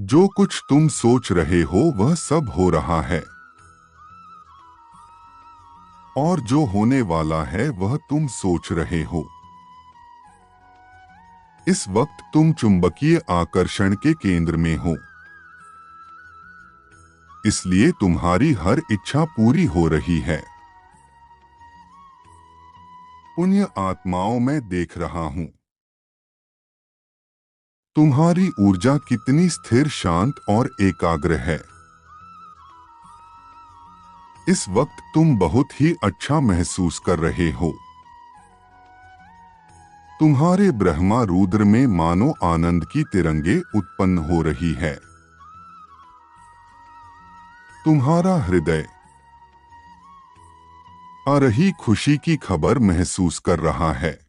जो कुछ तुम सोच रहे हो वह सब हो रहा है, और जो होने वाला है वह तुम सोच रहे हो। इस वक्त तुम चुंबकीय आकर्षण के केंद्र में हो, इसलिए तुम्हारी हर इच्छा पूरी हो रही है। पुण्य आत्माओं में देख रहा हूं, तुम्हारी ऊर्जा कितनी स्थिर, शांत और एकाग्र है। इस वक्त तुम बहुत ही अच्छा महसूस कर रहे हो। तुम्हारे ब्रह्मा रुद्र में मानो आनंद की तिरंगे उत्पन्न हो रही है। तुम्हारा हृदय आ रही खुशी की खबर महसूस कर रहा है।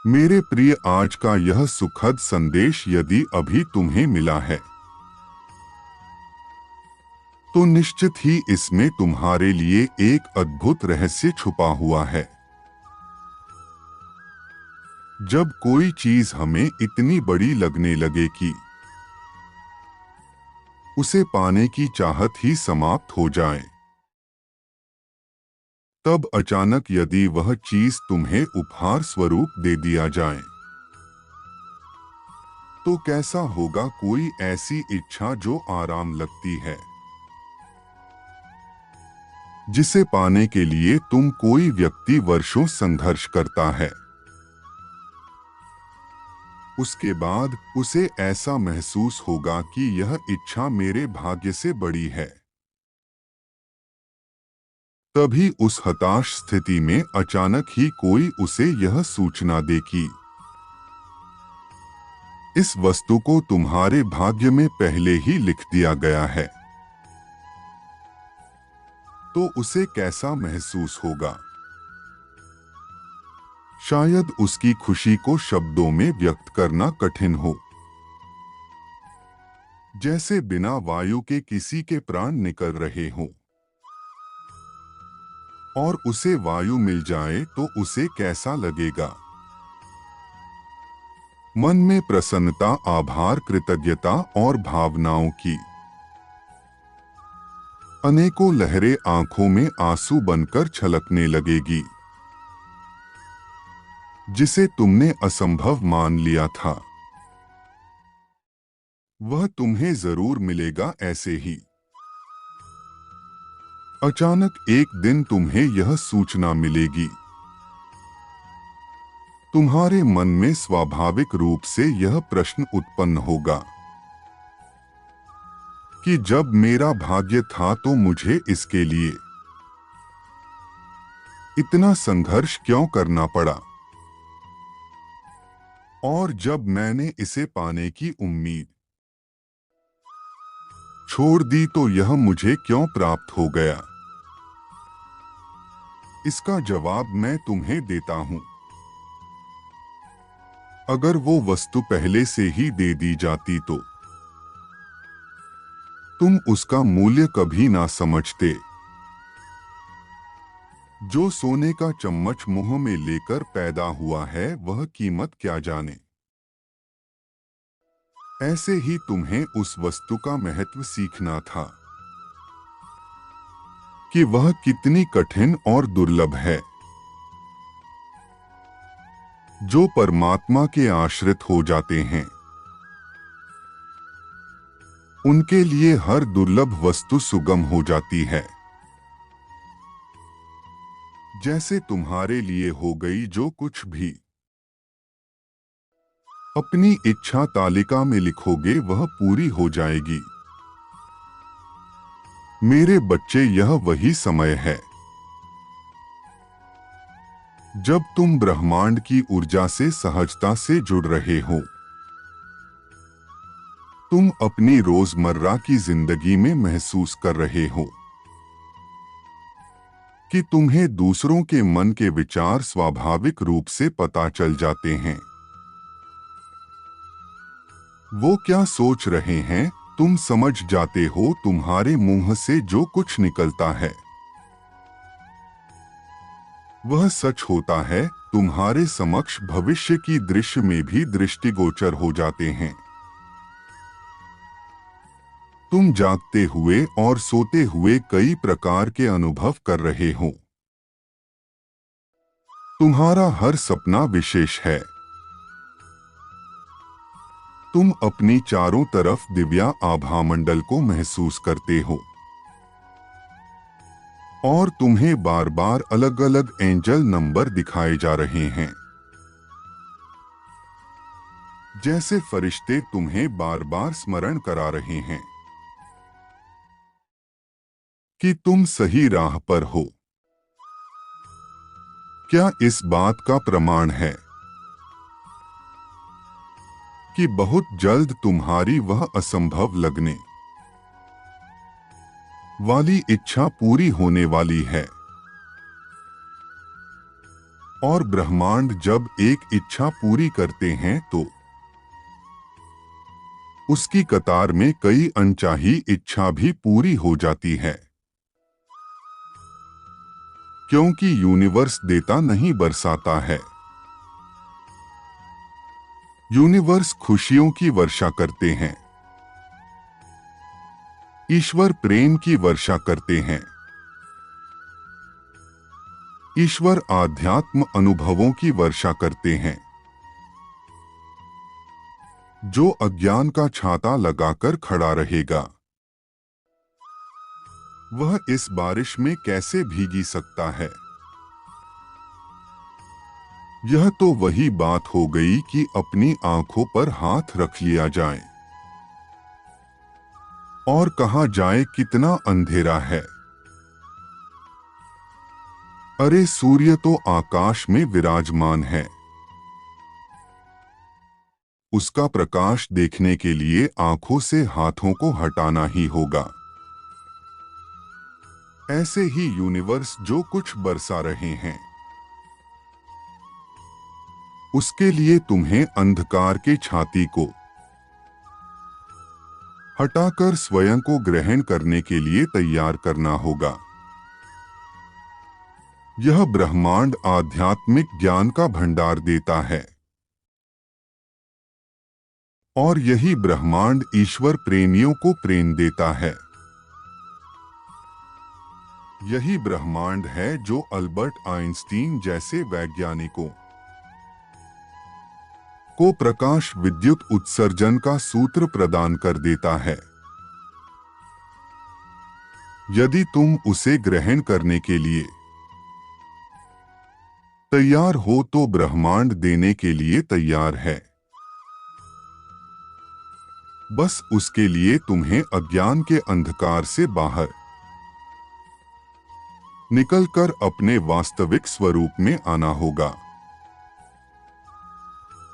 मेरे प्रिय, आज का यह सुखद संदेश यदि अभी तुम्हें मिला है तो निश्चित ही इसमें तुम्हारे लिए एक अद्भुत रहस्य छुपा हुआ है। जब कोई चीज हमें इतनी बड़ी लगने लगे कि उसे पाने की चाहत ही समाप्त हो जाए, तब अचानक यदि वह चीज तुम्हें उपहार स्वरूप दे दिया जाए तो कैसा होगा। कोई ऐसी इच्छा जो आराम लगती है, जिसे पाने के लिए तुम कोई व्यक्ति वर्षों संघर्ष करता है, उसके बाद उसे ऐसा महसूस होगा कि यह इच्छा मेरे भाग्य से बड़ी है। तभी उस हताश स्थिति में अचानक ही कोई उसे यह सूचना दे कि इस वस्तु को तुम्हारे भाग्य में पहले ही लिख दिया गया है, तो उसे कैसा महसूस होगा। शायद उसकी खुशी को शब्दों में व्यक्त करना कठिन हो। जैसे बिना वायु के किसी के प्राण निकल रहे हों, और उसे वायु मिल जाए तो उसे कैसा लगेगा। मन में प्रसन्नता, आभार, कृतज्ञता और भावनाओं की अनेकों लहरें आंखों में आंसू बनकर छलकने लगेगी। जिसे तुमने असंभव मान लिया था, वह तुम्हें जरूर मिलेगा। ऐसे ही अचानक एक दिन तुम्हें यह सूचना मिलेगी। तुम्हारे मन में स्वाभाविक रूप से यह प्रश्न उत्पन्न होगा कि जब मेरा भाग्य था तो मुझे इसके लिए इतना संघर्ष क्यों करना पड़ा, और जब मैंने इसे पाने की उम्मीद छोड़ दी तो यह मुझे क्यों प्राप्त हो गया। इसका जवाब मैं तुम्हें देता हूं। अगर वो वस्तु पहले से ही दे दी जाती तो तुम उसका मूल्य कभी ना समझते। जो सोने का चम्मच मुंह में लेकर पैदा हुआ है वह कीमत क्या जाने। ऐसे ही तुम्हें उस वस्तु का महत्व सीखना था कि वह कितनी कठिन और दुर्लभ है। जो परमात्मा के आश्रित हो जाते हैं उनके लिए हर दुर्लभ वस्तु सुगम हो जाती है। जैसे तुम्हारे लिए हो गई जो कुछ भी अपनी इच्छा तालिका में लिखोगे वह पूरी हो जाएगी। मेरे बच्चे, यह वही समय है जब तुम ब्रह्मांड की ऊर्जा से सहजता से जुड़ रहे हो। तुम अपनी रोजमर्रा की जिंदगी में महसूस कर रहे हो कि तुम्हें दूसरों के मन के विचार स्वाभाविक रूप से पता चल जाते हैं। वो क्या सोच रहे हैं तुम समझ जाते हो। तुम्हारे मुंह से जो कुछ निकलता है वह सच होता है। तुम्हारे समक्ष भविष्य की दृश्य में भी दृष्टिगोचर हो जाते हैं। तुम जागते हुए और सोते हुए कई प्रकार के अनुभव कर रहे हो। तुम्हारा हर सपना विशेष है। तुम अपनी चारों तरफ दिव्या आभामंडल को महसूस करते हो और तुम्हें बार बार अलग अलग एंजल नंबर दिखाए जा रहे हैं, जैसे फरिश्ते तुम्हें बार बार स्मरण करा रहे हैं कि तुम सही राह पर हो। क्या इस बात का प्रमाण है कि बहुत जल्द तुम्हारी वह असंभव लगने वाली इच्छा पूरी होने वाली है? और ब्रह्मांड जब एक इच्छा पूरी करते हैं तो उसकी कतार में कई अनचाही इच्छा भी पूरी हो जाती है, क्योंकि यूनिवर्स देता नहीं बरसाता है। यूनिवर्स खुशियों की वर्षा करते हैं। ईश्वर प्रेम की वर्षा करते हैं। ईश्वर आध्यात्म अनुभवों की वर्षा करते हैं। जो अज्ञान का छाता लगाकर खड़ा रहेगा वह इस बारिश में कैसे भीगी सकता है? यह तो वही बात हो गई कि अपनी आंखों पर हाथ रख लिया जाए और कहा जाए कितना अंधेरा है। अरे सूर्य तो आकाश में विराजमान है। उसका प्रकाश देखने के लिए आंखों से हाथों को हटाना ही होगा। ऐसे ही यूनिवर्स जो कुछ बरसा रहे हैं उसके लिए तुम्हें अंधकार के छाती को हटाकर स्वयं को ग्रहण करने के लिए तैयार करना होगा। यह ब्रह्मांड आध्यात्मिक ज्ञान का भंडार देता है और यही ब्रह्मांड ईश्वर प्रेमियों को प्रेम देता है। यही ब्रह्मांड है जो अल्बर्ट आइंस्टीन जैसे वैज्ञानिकों को प्रकाश विद्युत उत्सर्जन का सूत्र प्रदान कर देता है। यदि तुम उसे ग्रहण करने के लिए तैयार हो तो ब्रह्मांड देने के लिए तैयार है। बस उसके लिए तुम्हें अज्ञान के अंधकार से बाहर निकलकर अपने वास्तविक स्वरूप में आना होगा,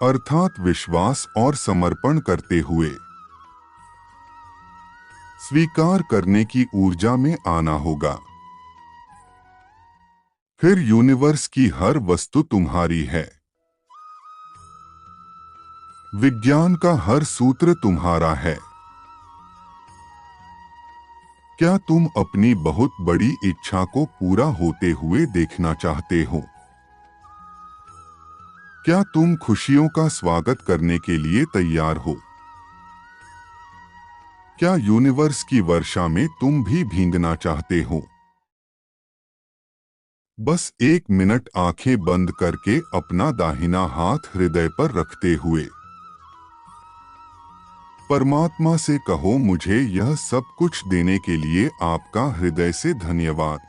अर्थात विश्वास और समर्पण करते हुए स्वीकार करने की ऊर्जा में आना होगा। फिर यूनिवर्स की हर वस्तु तुम्हारी है। विज्ञान का हर सूत्र तुम्हारा है। क्या तुम अपनी बहुत बड़ी इच्छा को पूरा होते हुए देखना चाहते हो? क्या तुम खुशियों का स्वागत करने के लिए तैयार हो? क्या यूनिवर्स की वर्षा में तुम भी भीगना चाहते हो? बस 1 मिनट आंखें बंद करके अपना दाहिना हाथ हृदय पर रखते हुए परमात्मा से कहो, मुझे यह सब कुछ देने के लिए आपका हृदय से धन्यवाद।